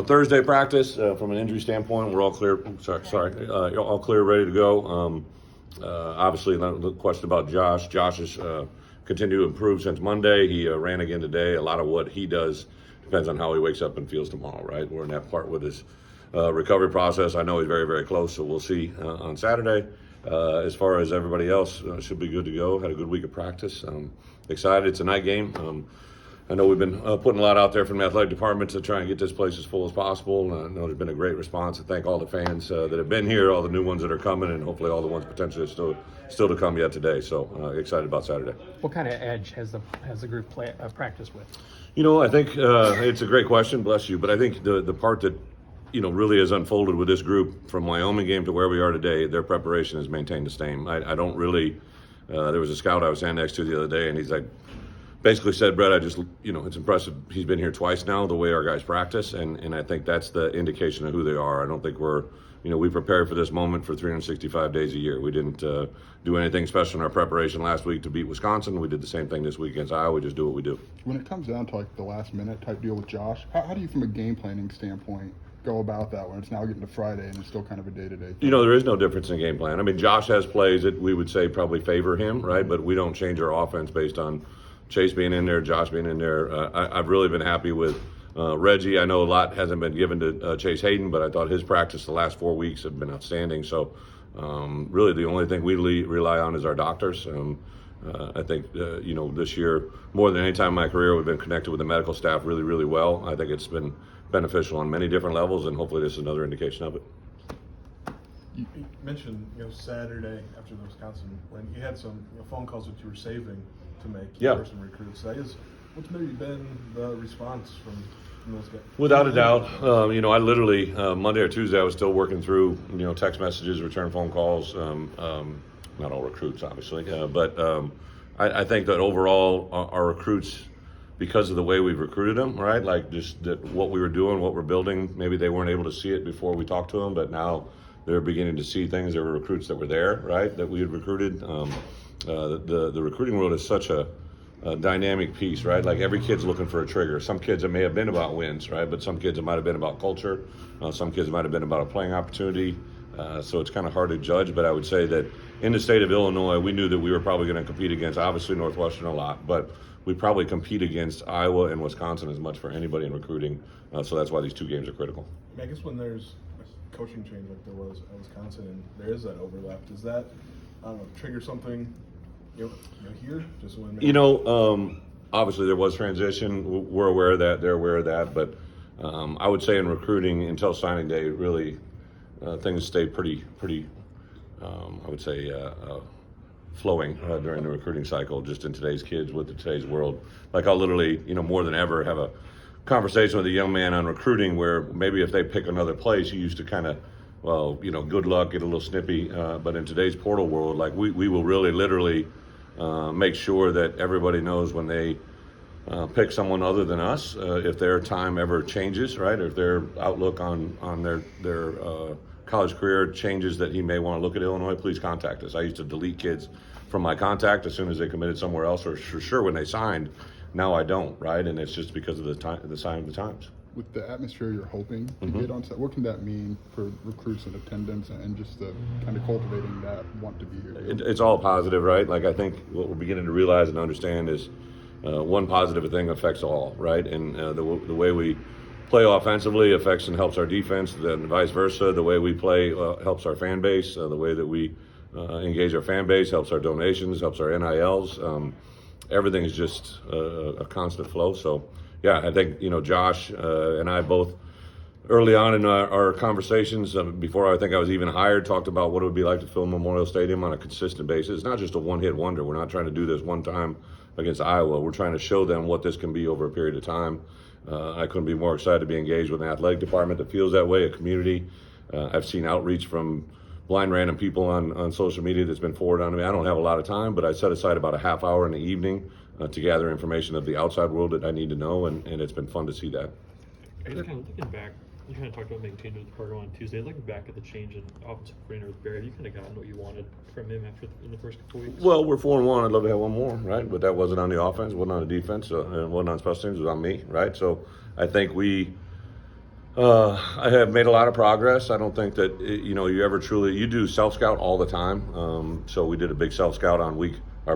Thursday practice from an injury standpoint, we're all clear. All clear, ready to go. Obviously, the question about Josh. Josh has continued to improve since Monday. He ran again today. A lot of what he does depends on how he wakes up and feels tomorrow, right? We're in that part with his recovery process. I know he's very, very close, so we'll see on Saturday. As far as everybody else, should be good to go. Had a good week of practice. Excited. It's a night game. I know we've been putting a lot out there from the athletic department to try and get this place as full as possible. I know there's been a great response. I thank all the fans that have been here, all the new ones that are coming, and hopefully all the ones potentially still to come yet today. So excited about Saturday. What kind of edge has the group practice with? I think it's a great question. Bless you. But I think the part that really has unfolded with this group from Wyoming game to where we are today, their preparation has maintained the same. I don't really. There was a scout I was standing next to the other day, and he's like, basically said, Bret, it's impressive. He's been here twice now, the way our guys practice, and I think that's the indication of who they are. I don't think we prepared for this moment for 365 days a year. We didn't do anything special in our preparation last week to beat Wisconsin. We did the same thing this week against Iowa. We just do what we do. When it comes down to like the last minute type deal with Josh, how do you, from a game planning standpoint, go about that when it's now getting to Friday and it's still kind of a day-to-day thing? There is no difference in game plan. I mean, Josh has plays that we would say probably favor him, right? But we don't change our offense based on Chase being in there, Josh being in there. I've really been happy with Reggie. I know a lot hasn't been given to Chase Hayden, but I thought his practice the last 4 weeks have been outstanding. So really the only thing we rely on is our doctors. I think, this year, more than any time in my career, we've been connected with the medical staff really, really well. I think it's been beneficial on many different levels, and hopefully this is another indication of it. You mentioned, Saturday after the Wisconsin when you had some phone calls that you were saving to make in-person recruits. What's maybe been the response from those guys? Without a doubt. I literally, Monday or Tuesday, I was still working through, text messages, return phone calls. Not all recruits, obviously. But I think that overall, our recruits, because of the way we've recruited them, right? Like just that what we were doing, what we're building, maybe they weren't able to see it before we talked to them, but now they're beginning to see things. There were recruits that were there, right, that we had recruited. The recruiting world is such a dynamic piece, right? Like every kid's looking for a trigger. Some kids, it may have been about wins, right? But some kids, it might have been about culture. Some kids, it might have been about a playing opportunity. So it's kind of hard to judge, but I would say that in the state of Illinois, we knew that we were probably going to compete against, obviously, Northwestern a lot, but we probably compete against Iowa and Wisconsin as much for anybody in recruiting. So that's why these two games are critical. I guess when there's a coaching change like there was at Wisconsin and there is that overlap, does that, trigger something here? Just when obviously there was transition. We're aware of that. They're aware of that. But I would say in recruiting until signing day, really things stayed pretty. I would say flowing during the recruiting cycle. Just in today's kids with today's world, like I'll literally, more than ever, have a conversation with a young man on recruiting where maybe if they pick another place, you used to kind of, good luck, get a little snippy. But in today's portal world, like we will really literally make sure that everybody knows when they pick someone other than us, if their time ever changes, right, or if their outlook on their college career changes that he may want to look at Illinois, please contact us. I used to delete kids from my contact as soon as they committed somewhere else, or for sure when they signed. Now I don't, right? And it's just because of the sign of the times. With the atmosphere you're hoping to get on set, what can that mean for recruits and attendance and just the kind of cultivating that want to be here? It's all positive, right? Like I think what we're beginning to realize and understand is one positive thing affects all, right? And the way we play offensively affects and helps our defense, and vice versa. The way we play helps our fan base. The way that we engage our fan base helps our donations, helps our NILs. Everything is just a constant flow. So, yeah, I think, Josh and I both early on in our conversations, before I think I was even hired, talked about what it would be like to fill Memorial Stadium on a consistent basis. It's not just a one-hit wonder. We're not trying to do this one time against Iowa. We're trying to show them what this can be over a period of time. I couldn't be more excited to be engaged with an athletic department that feels that way, a community. I've seen outreach from blind random people on social media that's been forwarded on to me. I don't have a lot of time, but I set aside about a half hour in the evening to gather information of the outside world that I need to know, and it's been fun to see that. Kind of looking back, you kind of talked about making changes with the program on Tuesday. Looking back at the change in offensive coordinator with Barry, have you kind of gotten what you wanted from him in the first couple weeks? Well, we're 4-1. I'd love to have one more, right? But that wasn't on the offense, wasn't on the defense, and wasn't on special teams. It was on me, right? So I think we I have made a lot of progress. I don't think that you ever truly you do self scout all the time. So we did a big self scout on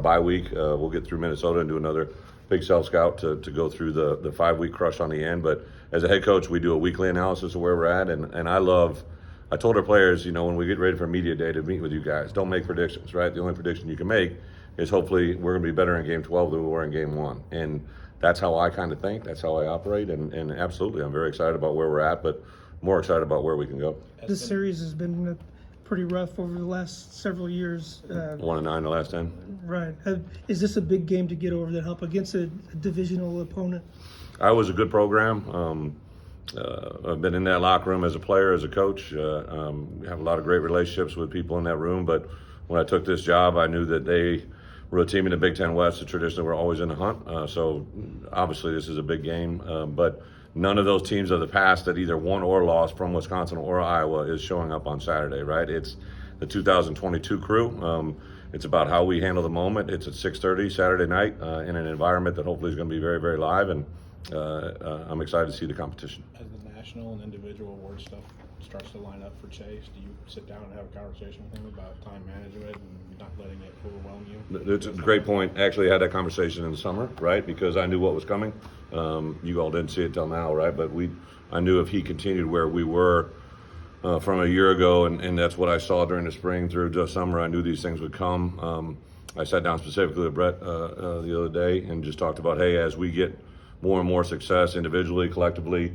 bye week. We'll get through Minnesota and do another big self scout to go through the 5-week crush on the end. But as a head coach, we do a weekly analysis of where we're at, and I told our players, when we get ready for media day to meet with you guys, don't make predictions, right? The only prediction you can make is hopefully we're going to be better in game 12 than we were in game 1. And that's how I kind of think. That's how I operate. And absolutely, I'm very excited about where we're at, but more excited about where we can go. This series has been pretty rough over the last several years. 1-9 the last 10. Right. Is this a big game to get over the hump against a divisional opponent? Iowa's a good program. I've been in that locker room as a player, as a coach. We have a lot of great relationships with people in that room. But when I took this job, I knew that they were a team in the Big Ten West that traditionally were always in the hunt. So obviously this is a big game. But none of those teams of the past that either won or lost from Wisconsin or Iowa is showing up on Saturday, right? It's the 2022 crew. It's about how we handle the moment. It's at 6:30 Saturday night in an environment that hopefully is going to be very, very live. And I'm excited to see the competition. As the national and individual award stuff starts to line up for Chase, do you sit down and have a conversation with him about time management and not letting it overwhelm you? It's a great point. Actually, I had that conversation in the summer, right? Because I knew what was coming. You all didn't see it till now, right? But I knew if he continued where we were from a year ago, and that's what I saw during the spring through the summer, I knew these things would come. I sat down specifically with Bret the other day and just talked about, hey, as we get more and more success individually, collectively,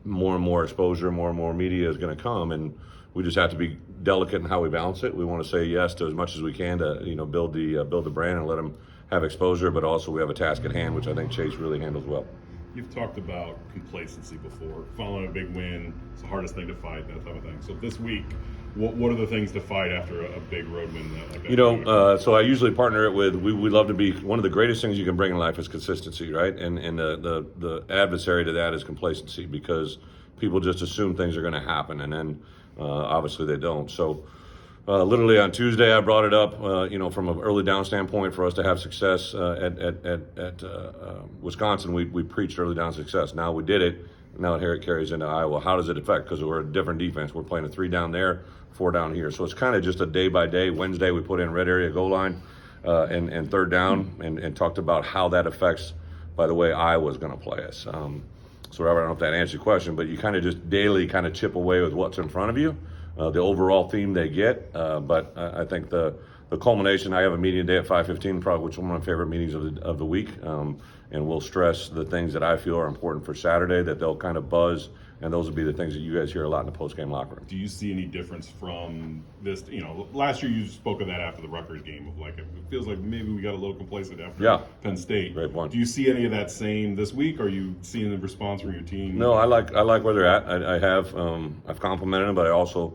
more and more exposure, more and more media is going to come, and we just have to be delicate in how we balance it. We want to say yes to as much as we can to build the brand and let them have exposure, but also we have a task at hand, which I think Chase really handles well. You've talked about complacency before. Following a big win, it's the hardest thing to fight, that type of thing. So this week, what are the things to fight after a big road win like that? So I usually partner it with, we love to be, one of the greatest things you can bring in life is consistency, right? And the adversary to that is complacency, because people just assume things are going to happen, and then obviously they don't. So literally on Tuesday, I brought it up, from an early down standpoint for us to have success at Wisconsin. We preached early down success. Now we did it. Now here it carries into Iowa. How does it affect? Because we're a different defense. We're playing a 3 down there, 4 down here. So it's kind of just a day by day. Wednesday we put in red area goal line and 3rd down, and talked about how that affects, by the way, Iowa's going to play us. So Robert, I don't know if that answers your question, but you kind of just daily kind of chip away with what's in front of you. The overall theme they get, but I think the culmination. I have a meeting today at 5:15, probably, which is one of my favorite meetings of the week, and we'll stress the things that I feel are important for Saturday that they'll kind of buzz, and those will be the things that you guys hear a lot in the post-game locker room. Do you see any difference from this? Last year you spoke of that after the Rutgers game of it feels like maybe we got a little complacent after Penn State. Great point. Do you see any of that same this week? Are you seeing the response from your team? No, I like where they're at. I've complimented them, but I also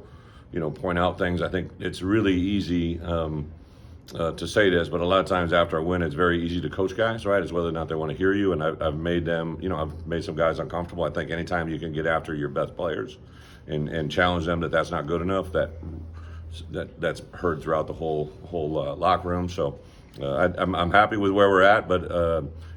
point out things. I think it's really easy to say this, but a lot of times after a win, it's very easy to coach guys, right? It's whether or not they want to hear you, and I've made them, I've made some guys uncomfortable. I think anytime you can get after your best players and challenge them that's not good enough, that's heard throughout the whole locker room. So I'm happy with where we're at, but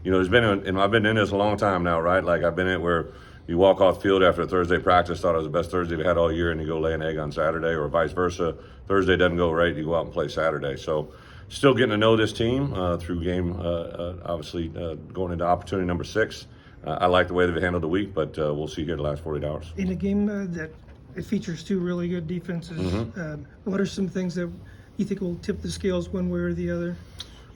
there's been, I've been in this a long time now, right? Like I've been in it where you walk off the field after a Thursday practice, thought it was the best Thursday we had all year, and you go lay an egg on Saturday, or vice versa. Thursday doesn't go right, you go out and play Saturday. So still getting to know this team through game, obviously going into opportunity number 6. I like the way they've handled the week, but we'll see here the last 48 hours. In a game that it features 2 really good defenses, what are some things that you think will tip the scales one way or the other?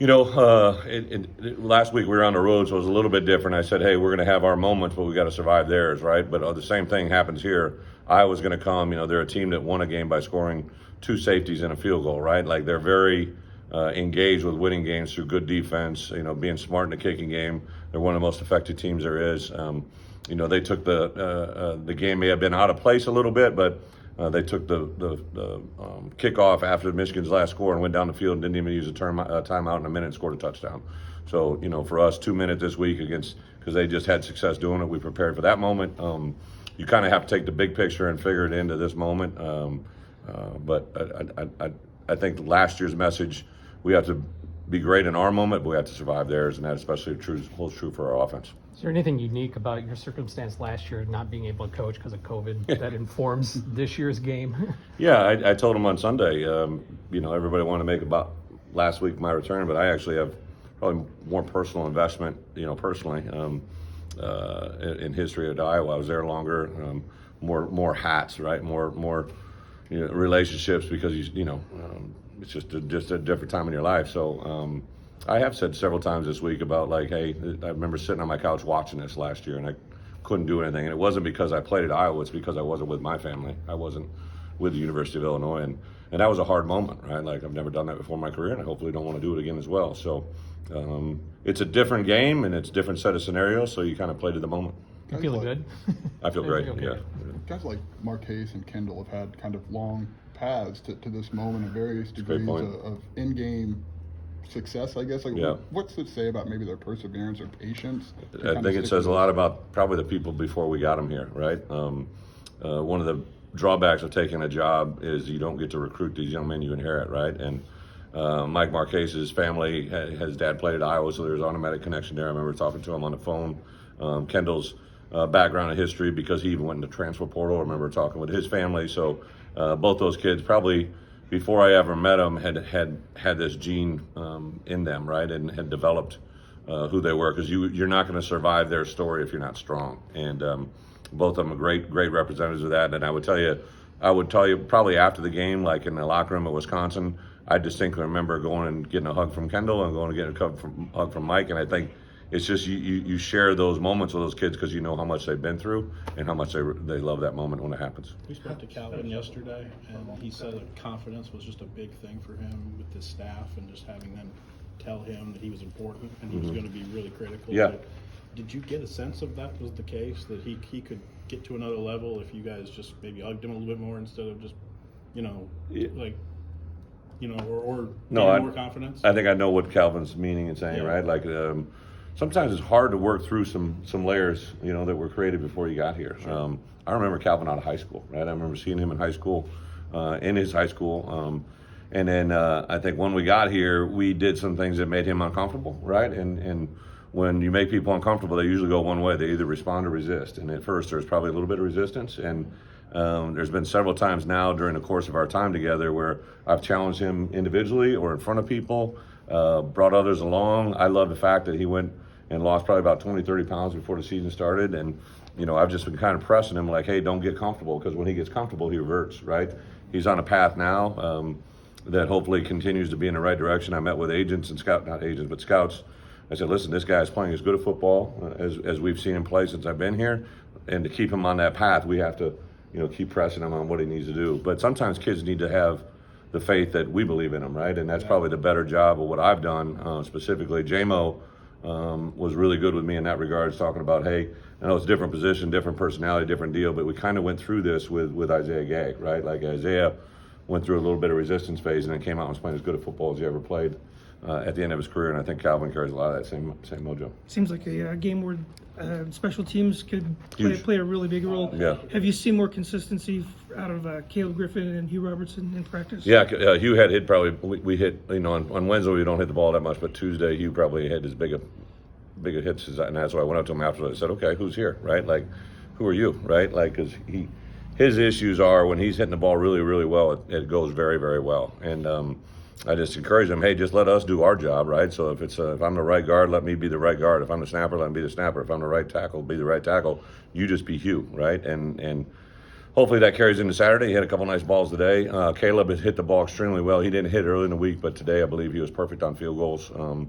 Last week we were on the road, so it was a little bit different. I said, hey, we're going to have our moments, but we got to survive theirs, right? But the same thing happens here. Iowa's going to come. They're a team that won a game by scoring 2 safeties and a field goal, right? Like they're very engaged with winning games through good defense, being smart in the kicking game. They're one of the most effective teams there is. They took the game may have been out of place a little bit, but they took the kickoff after Michigan's last score and went down the field and didn't even use a timeout in a minute and scored a touchdown. So, for us, 2 minutes this week because they just had success doing it. We prepared for that moment. You kind of have to take the big picture and figure it into this moment. But I think last year's message, we have to be great in our moment, but we have to survive theirs, and that especially holds true for our offense. Is there anything unique about your circumstance last year, not being able to coach because of COVID, that informs this year's game? Yeah, I told him on Sunday, everybody wanted to make about last week my return, but I actually have probably more personal investment, personally, in history of Iowa. I was there longer, more hats, right? More relationships, because it's just a different time in your life. So I have said several times this week about, like, hey, I remember sitting on my couch watching this last year and I couldn't do anything. And it wasn't because I played at Iowa, it's because I wasn't with my family. I wasn't with the University of Illinois. And that was a hard moment, right? Like, I've never done that before in my career, and I hopefully don't want to do it again as well. So it's a different game and it's a different set of scenarios, so you kind of play to the moment. You feeling good? I feel great, Okay. yeah. Guys like Marquez and Kendall have had kind of long paths to this moment, and various a great degrees point. of in-game success, I guess. Like, Yeah. what's it say about maybe their perseverance or patience? to I kind of think it stick says a with lot this? about probably the people before we got them here, right? One of the drawbacks of taking a job is you don't get to recruit these young men you inherit, right? And Mike Marquez's family, his dad played at Iowa, so there's an automatic connection there. I remember talking to him on the phone. Kendall's background and history, because he even went in the transfer portal. I remember talking with his family. So both those kids, probably before I ever met them, had this gene in them, right, and had developed who they were, because you're not going to survive their story if you're not strong. And both of them are great representatives of that. And I would tell you probably after the game, like in the locker room at Wisconsin, I distinctly remember going and getting a hug from Kendall and going to get a hug from Mike. And I think it's just you share those moments with those kids because you know how much they've been through and how much they love that moment when it happens. We spoke to Calvin yesterday, and he said that confidence was just a big thing for him with his staff, and just having them tell him that he was important and he was going to be really critical. Yeah. Did you get a sense of that was the case, that he could get to another level if you guys just maybe hugged him a little bit more instead of just, Yeah. or No, getting more confidence? I think I know what Calvin's meaning and saying, Yeah. right? Like sometimes it's hard to work through some layers, that were created before you got here. I remember Calvin out of high school, right? I remember seeing him in high school, in his high school. And then I think when we got here, we did some things that made him uncomfortable, right? And when you make people uncomfortable, they usually go one way. They either respond or resist. And at first, there's probably a little bit of resistance. And there's been several times now during the course of our time together where I've challenged him individually or in front of people, brought others along. I love the fact that he went and lost probably about 20, 30 pounds before the season started. And, I've just been kind of pressing him like, hey, don't get comfortable, because when he gets comfortable, he reverts, right? He's on a path now that hopefully continues to be in the right direction. I met with agents and scouts. I said, listen, this guy's playing as good a football as we've seen him play since I've been here. And to keep him on that path, we have to, keep pressing him on what he needs to do. But sometimes kids need to have the faith that we believe in them, right? And that's probably the better job of what I've done specifically. J-Mo was really good with me in that regards, talking about, hey, I know it's a different position, different personality, different deal, but we kind of went through this with Isaiah Gay, right? Like Isaiah went through a little bit of resistance phase and then came out and was playing as good a football as he ever played at the end of his career. And I think Calvin carries a lot of that same mojo. Seems like a game where special teams could Huge. play a really big role. Yeah. Have you seen more consistency out of Caleb Griffin and Hugh Robertson in practice? Yeah, Hugh had hit probably, we hit, on Wednesday we don't hit the ball that much, but Tuesday Hugh probably had as big a hits as that. And that's why I went up to him after. I said, okay, who's here, right? Like, who are you, right? Like, because his issues are when he's hitting the ball really, really well, it goes very, very well. And I just encourage him, hey, just let us do our job, right? So if I'm the right guard, let me be the right guard. If I'm the snapper, let me be the snapper. If I'm the right tackle, be the right tackle. You just be Hugh, right? And hopefully that carries into Saturday. He had a couple nice balls today. Caleb has hit the ball extremely well. He didn't hit early in the week, but today I believe he was perfect on field goals. And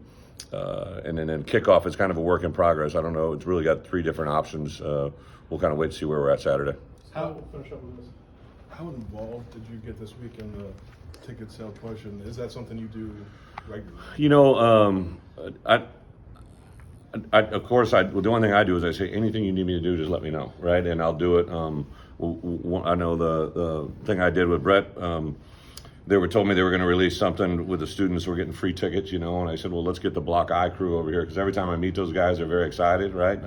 then kickoff is kind of a work in progress. I don't know. It's really got 3 different options. We'll kind of wait to see where we're at Saturday. How involved did you get this week in the ticket sale push, and is that something you do regularly? Of course, the one thing I do is I say, anything you need me to do, just let me know, right? And I'll do it. I know the thing I did with Bret, they told me they were going to release something with the students who were getting free tickets, and I said, well, let's get the Block I crew over here, because every time I meet those guys, they're very excited, right?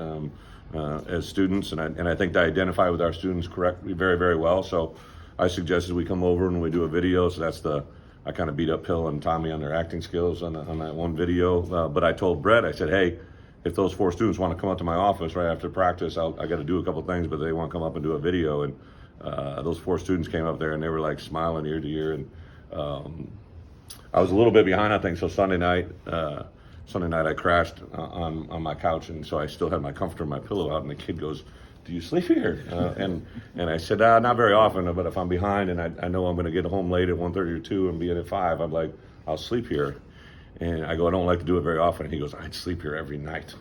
As students, and I think they identify with our students correctly very, very well. So I suggested we come over and we do a video. So I kind of beat up Hill and Tommy on their acting skills on that one video. But I told Bret, I said, hey, if those 4 students want to come up to my office right after practice, I got to do a couple things, but they want to come up and do a video. And those 4 students came up there and they were like smiling ear to ear. And I was a little bit behind, I think. So Sunday night I crashed on my couch, and so I still had my comforter and my pillow out. And the kid goes, "Do you sleep here?" And I said, "Not very often, but if I'm behind and I know I'm going to get home late at 1:30 or 2 and be in at 5, I'm like, I'll sleep here." And I go, "I don't like to do it very often." And he goes, "I'd sleep here every night."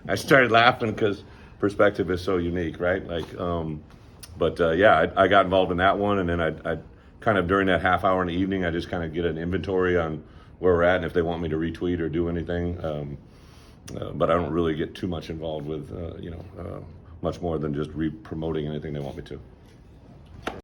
I started laughing because perspective is so unique, right? Like, yeah, I got involved in that one, and then I kind of during that half hour in the evening, I just kind of get an inventory on where we're at and if they want me to retweet or do anything. But I don't really get too much involved with, much more than just promoting anything they want me to.